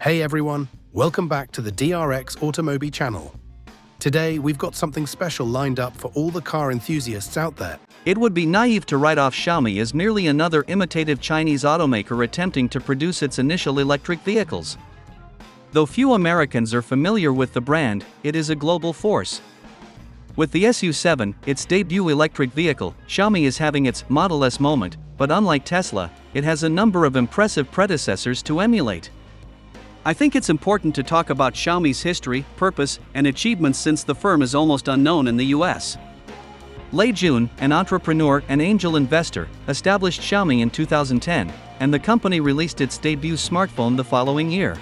Hey everyone, welcome back to the DRX Automobi channel. Today we've got something special lined up for all the car enthusiasts out there. It would be naive to write off Xiaomi as merely another imitative Chinese automaker attempting to produce its initial electric vehicles. Though few Americans are familiar with the brand, it is a global force. With the SU7, its debut electric vehicle, Xiaomi is having its Model S moment, but unlike Tesla, it has a number of impressive predecessors to emulate. I think it's important to talk about Xiaomi's history, purpose, and achievements since the firm is almost unknown in the US. Lei Jun, an entrepreneur and angel investor, established Xiaomi in 2010, and the company released its debut smartphone the following year.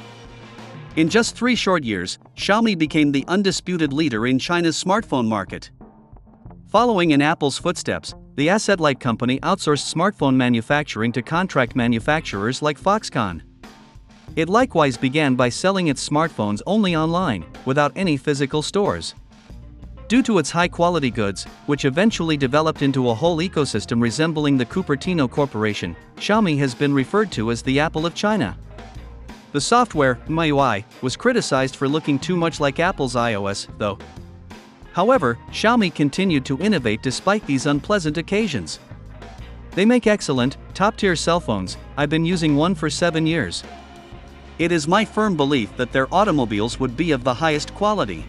In just 3 short years, Xiaomi became the undisputed leader in China's smartphone market. Following in Apple's footsteps, the asset-light company outsourced smartphone manufacturing to contract manufacturers like Foxconn. It likewise began by selling its smartphones only online, without any physical stores. Due to its high-quality goods, which eventually developed into a whole ecosystem resembling the Cupertino Corporation, Xiaomi has been referred to as the Apple of China. The software, MIUI, was criticized for looking too much like Apple's iOS, though. However, Xiaomi continued to innovate despite these unpleasant occasions. They make excellent, top-tier cell phones. I've been using one for 7 years. It is my firm belief that their automobiles would be of the highest quality.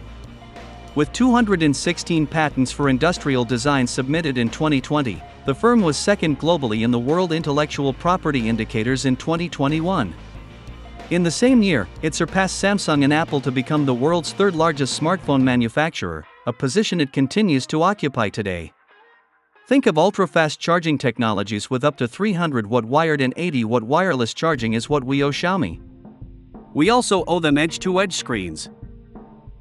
With 216 patents for industrial design submitted in 2020, the firm was second globally in the World Intellectual Property Indicators in 2021. In the same year, it surpassed Samsung and Apple to become the world's third largest smartphone manufacturer, a position it continues to occupy today. Think of ultra-fast charging technologies with up to 300-watt wired and 80-watt wireless charging is what we owe Xiaomi. We also owe them edge-to-edge screens.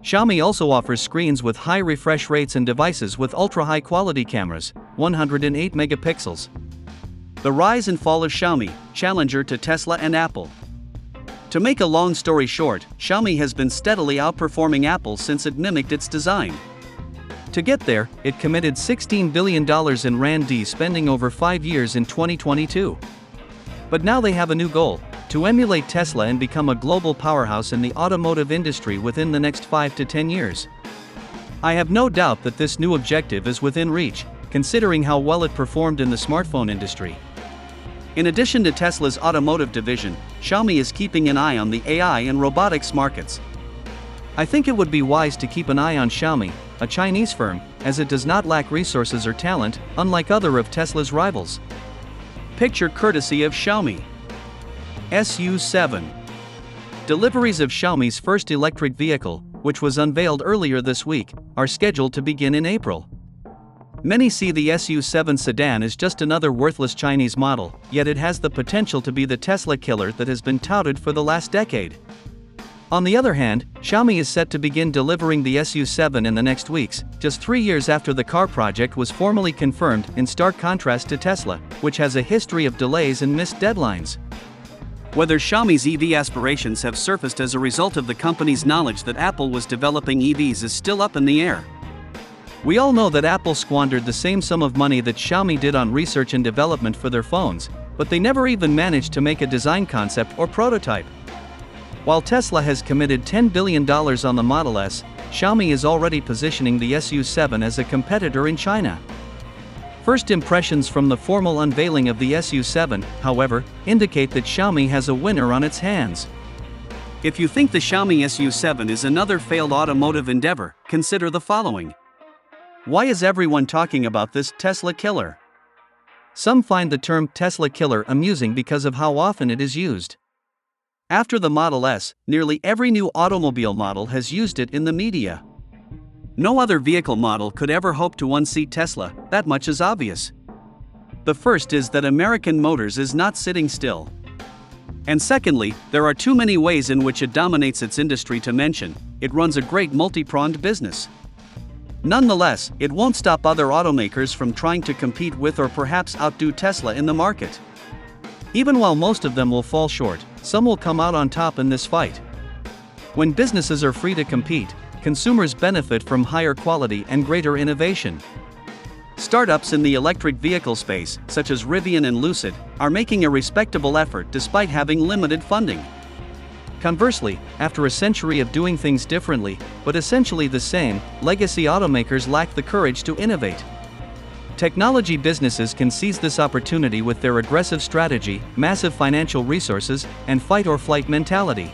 Xiaomi also offers screens with high refresh rates and devices with ultra-high quality cameras, 108 megapixels. The rise and fall of Xiaomi, challenger to Tesla and Apple. To make a long story short, Xiaomi has been steadily outperforming Apple since it mimicked its design. To get there, it committed $16 billion in R&D spending over 5 years in 2022. But now they have a new goal: to emulate Tesla and become a global powerhouse in the automotive industry within the next 5 to 10 years. I have no doubt that this new objective is within reach, considering how well it performed in the smartphone industry. In addition to Tesla's automotive division, Xiaomi is keeping an eye on the AI and robotics markets. I think it would be wise to keep an eye on Xiaomi, a Chinese firm, as it does not lack resources or talent, unlike other of Tesla's rivals. Picture courtesy of Xiaomi. SU7. Deliveries of Xiaomi's first electric vehicle, which was unveiled earlier this week, are scheduled to begin in April. Many see the SU7 sedan as just another worthless Chinese model, yet it has the potential to be the Tesla killer that has been touted for the last decade. On the other hand, Xiaomi is set to begin delivering the SU7 in the next weeks, just 3 years after the car project was formally confirmed, in stark contrast to Tesla, which has a history of delays and missed deadlines. Whether Xiaomi's EV aspirations have surfaced as a result of the company's knowledge that Apple was developing EVs is still up in the air. We all know that Apple squandered the same sum of money that Xiaomi did on research and development for their phones, but they never even managed to make a design concept or prototype. While Tesla has committed $10 billion on the Model S, Xiaomi is already positioning the SU7 as a competitor in China. First impressions from the formal unveiling of the SU7, however, indicate that Xiaomi has a winner on its hands. If you think the Xiaomi SU7 is another failed automotive endeavor, consider the following. Why is everyone talking about this Tesla killer? Some find the term Tesla killer amusing because of how often it is used. After the Model S, nearly every new automobile model has used it in the media. No other vehicle model could ever hope to unseat Tesla, that much is obvious. The first is that American Motors is not sitting still. And secondly, there are too many ways in which it dominates its industry to mention. It runs a great multi-pronged business. Nonetheless, it won't stop other automakers from trying to compete with or perhaps outdo Tesla in the market. Even while most of them will fall short, some will come out on top in this fight. When businesses are free to compete, consumers benefit from higher quality and greater innovation. Startups in the electric vehicle space, such as Rivian and Lucid, are making a respectable effort despite having limited funding. Conversely, after a century of doing things differently, but essentially the same, legacy automakers lack the courage to innovate. Technology businesses can seize this opportunity with their aggressive strategy, massive financial resources, and fight-or-flight mentality.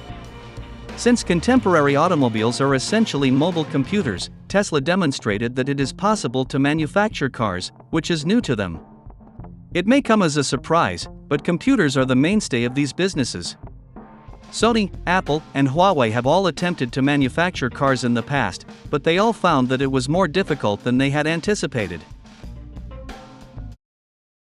Since contemporary automobiles are essentially mobile computers, Tesla demonstrated that it is possible to manufacture cars, which is new to them. It may come as a surprise, but computers are the mainstay of these businesses. Sony, Apple, and Huawei have all attempted to manufacture cars in the past, but they all found that it was more difficult than they had anticipated.